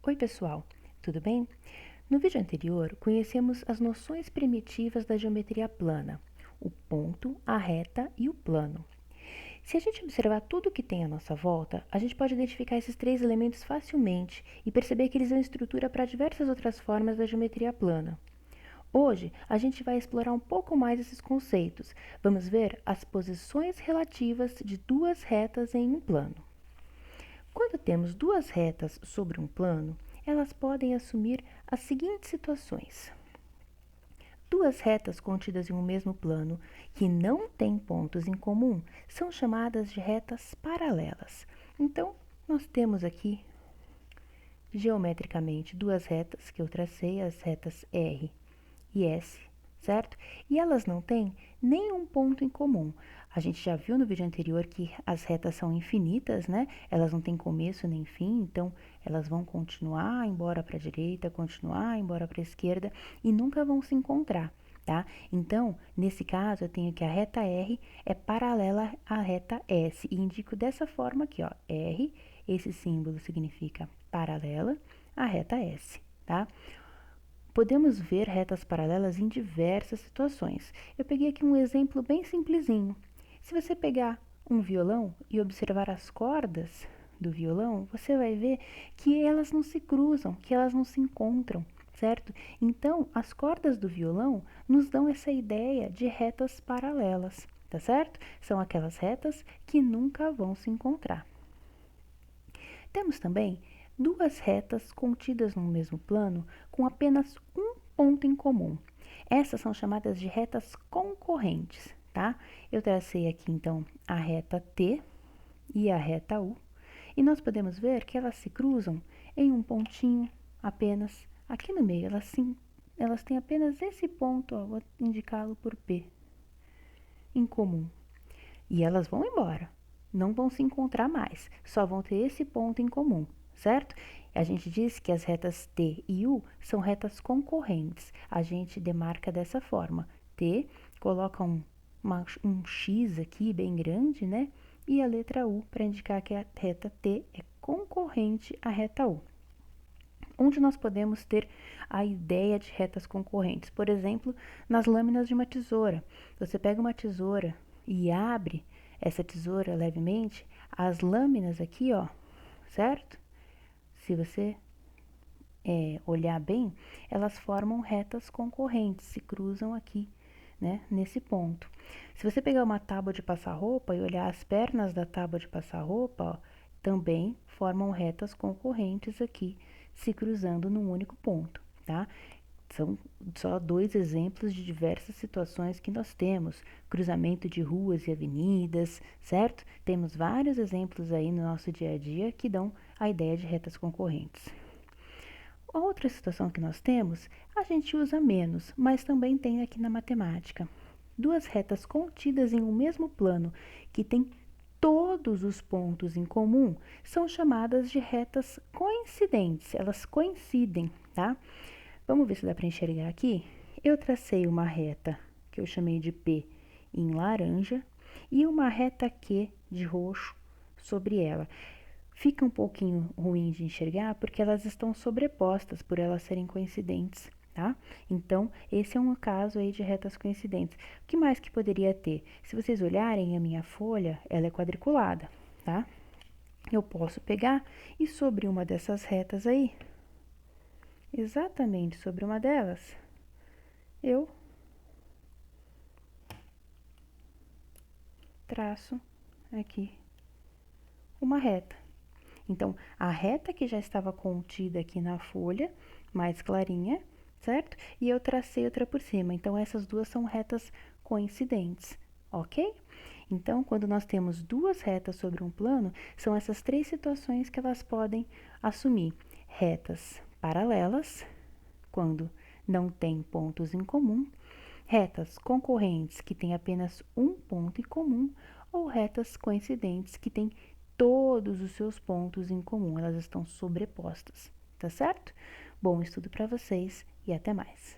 Oi, pessoal, tudo bem? No vídeo anterior, conhecemos as noções primitivas da geometria plana, o ponto, a reta e o plano. Se a gente observar tudo o que tem à nossa volta, a gente pode identificar esses três elementos facilmente e perceber que eles dão estrutura para diversas outras formas da geometria plana. Hoje, a gente vai explorar um pouco mais esses conceitos. Vamos ver as posições relativas de duas retas em um plano. Quando temos duas retas sobre um plano, elas podem assumir as seguintes situações. Duas retas contidas em um mesmo plano que não têm pontos em comum são chamadas de retas paralelas. Então, nós temos aqui, geometricamente, duas retas que eu tracei, as retas R e S, certo? E elas não têm nenhum ponto em comum. A gente já viu no vídeo anterior que as retas são infinitas, né? Elas não têm começo nem fim, então elas vão continuar embora para a direita, continuar embora para a esquerda e nunca vão se encontrar, tá? Então, nesse caso, eu tenho que a reta R é paralela à reta S e indico dessa forma aqui, ó, R, esse símbolo significa paralela à reta S, tá? Podemos ver retas paralelas em diversas situações. Eu peguei aqui um exemplo bem simplesinho. Se você pegar um violão e observar as cordas do violão, você vai ver que elas não se cruzam, que elas não se encontram, certo? Então, as cordas do violão nos dão essa ideia de retas paralelas, tá certo? São aquelas retas que nunca vão se encontrar. Temos também duas retas contidas no mesmo plano com apenas um ponto em comum. Essas são chamadas de retas concorrentes, tá? Eu tracei aqui então a reta T e a reta U, e nós podemos ver que elas se cruzam em um pontinho apenas aqui no meio. Elas têm apenas esse ponto, ó, vou indicá-lo por P, em comum. E elas vão embora, não vão se encontrar mais, só vão ter esse ponto em comum, certo? A gente diz que as retas T e U são retas concorrentes. A gente demarca dessa forma. T, coloca um X aqui bem grande, né? E a letra U para indicar que a reta T é concorrente à reta U. Onde nós podemos ter a ideia de retas concorrentes? Por exemplo, nas lâminas de uma tesoura. Você pega uma tesoura e abre essa tesoura levemente, as lâminas aqui, ó, certo? Se você olhar bem, elas formam retas concorrentes, se cruzam aqui, né, nesse ponto. Se você pegar uma tábua de passar roupa e olhar as pernas da tábua de passar roupa, ó, também formam retas concorrentes aqui, se cruzando num único ponto, tá? São só dois exemplos de diversas situações que nós temos. Cruzamento de ruas e avenidas, certo? Temos vários exemplos aí no nosso dia a dia que dão a ideia de retas concorrentes. A outra situação que nós temos, a gente usa menos, mas também tem aqui na matemática. Duas retas contidas em um mesmo plano que tem todos os pontos em comum são chamadas de retas coincidentes. Elas coincidem, tá? Vamos ver se dá para enxergar aqui. Eu tracei uma reta que eu chamei de P em laranja e uma reta Q de roxo sobre ela. Fica um pouquinho ruim de enxergar porque elas estão sobrepostas por elas serem coincidentes, tá? Então, esse é um caso aí de retas coincidentes. O que mais que poderia ter? Se vocês olharem a minha folha, ela é quadriculada, tá? Eu posso pegar e sobre uma dessas retas aí, exatamente sobre uma delas, eu traço aqui uma reta. Então, a reta que já estava contida aqui na folha, mais clarinha, certo? E eu tracei outra por cima. Então, essas duas são retas coincidentes, ok? Então, quando nós temos duas retas sobre um plano, são essas três situações que elas podem assumir. Retas paralelas, quando não tem pontos em comum, retas concorrentes que têm apenas um ponto em comum, ou retas coincidentes que têm todos os seus pontos em comum, elas estão sobrepostas, tá certo? Bom estudo para vocês e até mais.